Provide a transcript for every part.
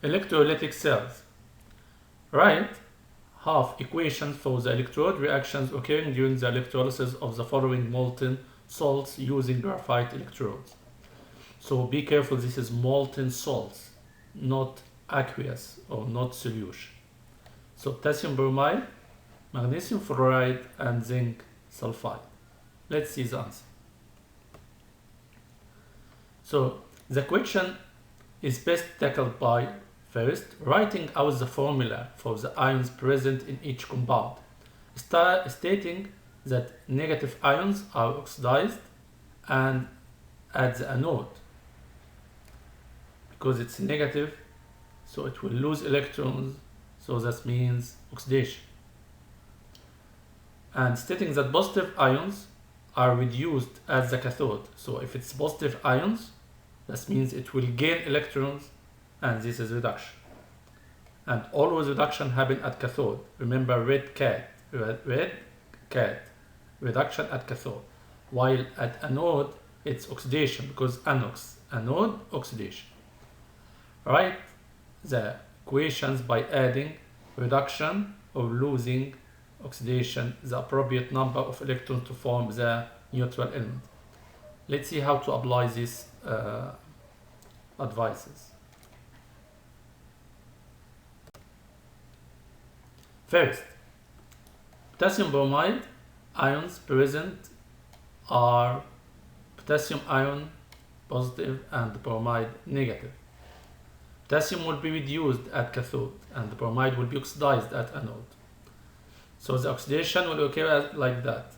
Electrolytic cells. Write half equations for the electrode reactions occurring during the electrolysis of the following molten salts using graphite electrodes. So be careful, this is molten salts, not aqueous or not solution. So potassium bromide, magnesium fluoride, and zinc sulfide. Let's see the answer. So the question is best tackled by first writing out the formula for the ions present in each compound, stating that negative ions are oxidized and at the anode, because it's negative, so it will lose electrons, so that means oxidation. And stating that positive ions are reduced at the cathode, so if it's positive ions, that means it will gain electrons, and this is reduction. And always reduction happen at cathode. Remember red cat, reduction at cathode. While at anode, it's oxidation, because anode, oxidation. Write the equations by adding reduction or losing oxidation, the appropriate number of electrons to form the neutral element. Let's see how to apply these advices. First, potassium bromide ions present are potassium ion positive and bromide negative. Potassium will be reduced at cathode and the bromide will be oxidized at anode. So the oxidation will occur like that.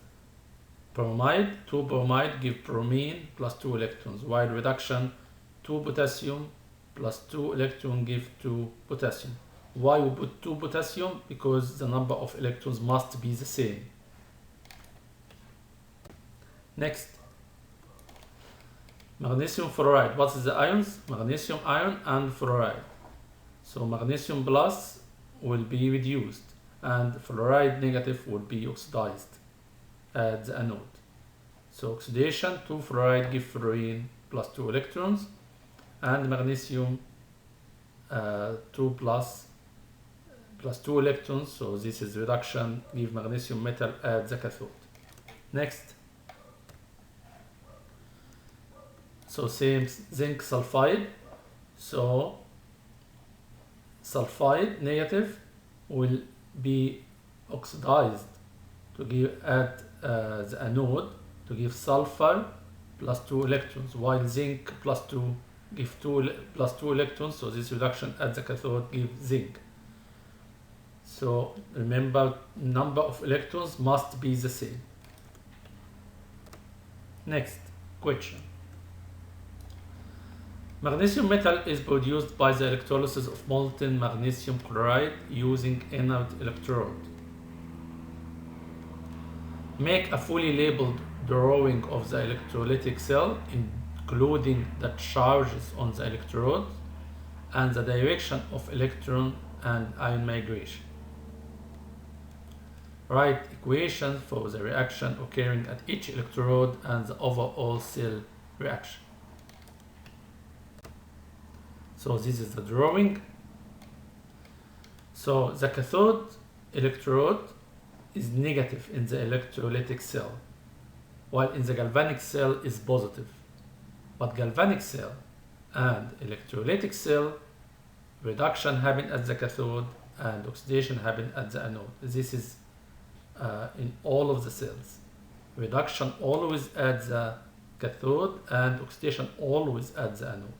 Bromide, 2 bromide give bromine plus 2 electrons, while reduction 2 potassium plus 2 electron give 2 potassium. Why we put 2 potassium? Because the number of electrons must be the same. Next, magnesium fluoride. What is the ions? Magnesium ion and fluoride. So magnesium plus will be reduced and fluoride negative will be oxidized at the anode. So oxidation, 2 fluoride give fluorine plus 2 electrons, and magnesium 2 plus 2 electrons, so this is reduction, give magnesium metal at the cathode. Next, so same zinc sulfide, so sulfide negative will be oxidized to give at the anode to give sulfur plus 2 electrons, while zinc plus 2 give 2 plus 2 electrons, so this reduction at the cathode give zinc. So remember, number of electrons must be the same. Next question. Magnesium metal is produced by the electrolysis of molten magnesium chloride using inert electrode. Make a fully labeled drawing of the electrolytic cell, including the charges on the electrode and the direction of electron and ion migration. Write equations for the reaction occurring at each electrode and the overall cell reaction. So this is the drawing. So the cathode electrode is negative in the electrolytic cell, while in the galvanic cell is positive. But galvanic cell and electrolytic cell, reduction happen at the cathode and oxidation happen at the anode. This is in all of the cells. Reduction always at the cathode and oxidation always at the anode.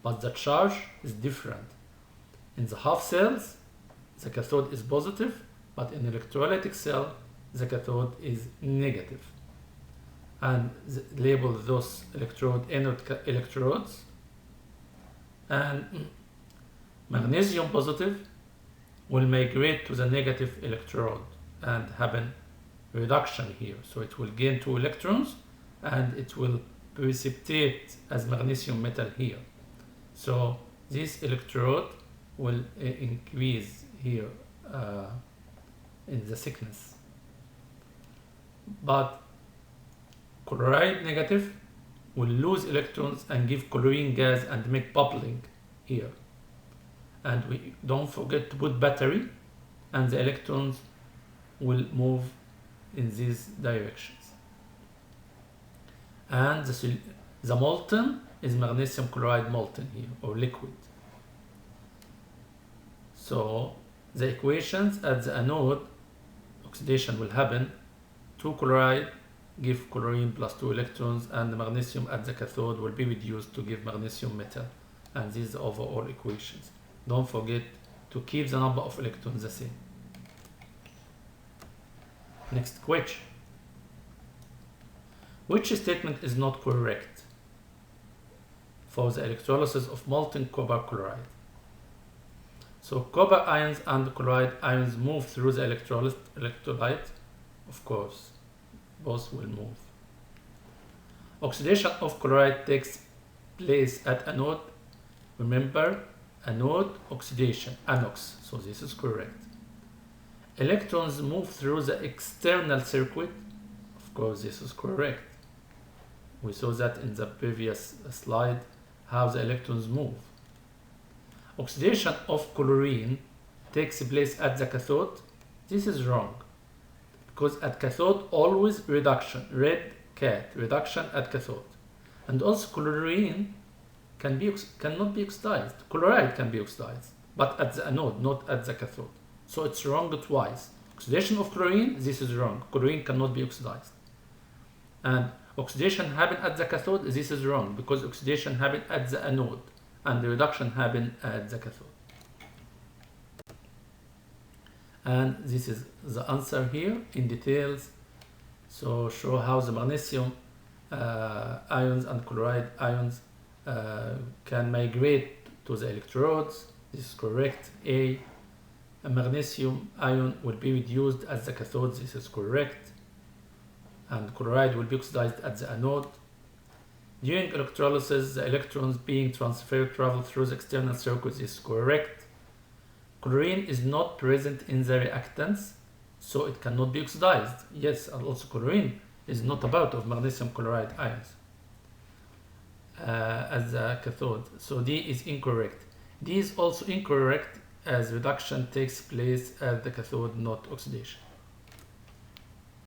But the charge is different. In the half cells, the cathode is positive, but in electrolytic cell, the cathode is negative. And label those inert electrodes. And magnesium positive will migrate to the negative electrode and happen reduction here. So it will gain 2 electrons and it will precipitate as magnesium metal here. So this electrode will increase here in the thickness. But chloride negative will lose electrons and give chlorine gas and make bubbling here. and we don't forget to put battery, and the electrons will move in these directions. And the molten is magnesium chloride molten here, or liquid. So the equations at the anode, oxidation will happen, 2 chloride give chlorine plus 2 electrons, and the magnesium at the cathode will be reduced to give magnesium metal. And these are the overall equations. Don't forget to keep the number of electrons the same. Next question. Which statement is not correct for the electrolysis of molten copper chloride? So copper ions and chloride ions move through the electrolyte. Of course, both will move. Oxidation of chloride takes place at anode. Remember, anode oxidation, anox. So this is correct. Electrons move through the external circuit. Of course, this is correct. We saw that in the previous slide, how the electrons move. Oxidation of chlorine takes place at the cathode. This is wrong, because at cathode always reduction, red cat, reduction at cathode. And also chlorine cannot be oxidized. Chloride can be oxidized, but at the anode, not at the cathode. So it's wrong twice. Oxidation of chlorine, this is wrong. Chlorine cannot be oxidized. And oxidation happen at the cathode, this is wrong, because oxidation happen at the anode and the reduction happen at the cathode. And this is the answer here in details. So show how the magnesium ions and chloride ions can migrate to the electrodes. This is correct. A magnesium ion will be reduced at the cathode. This is correct. And chloride will be oxidized at the anode. During electrolysis, the electrons being transferred travel through the external circuit. This is correct. Chlorine is not present in the reactants, so it cannot be oxidized. Yes, and also chlorine is not a part of magnesium chloride ions as a cathode. So D is incorrect. D is also incorrect, as reduction takes place at the cathode, not oxidation.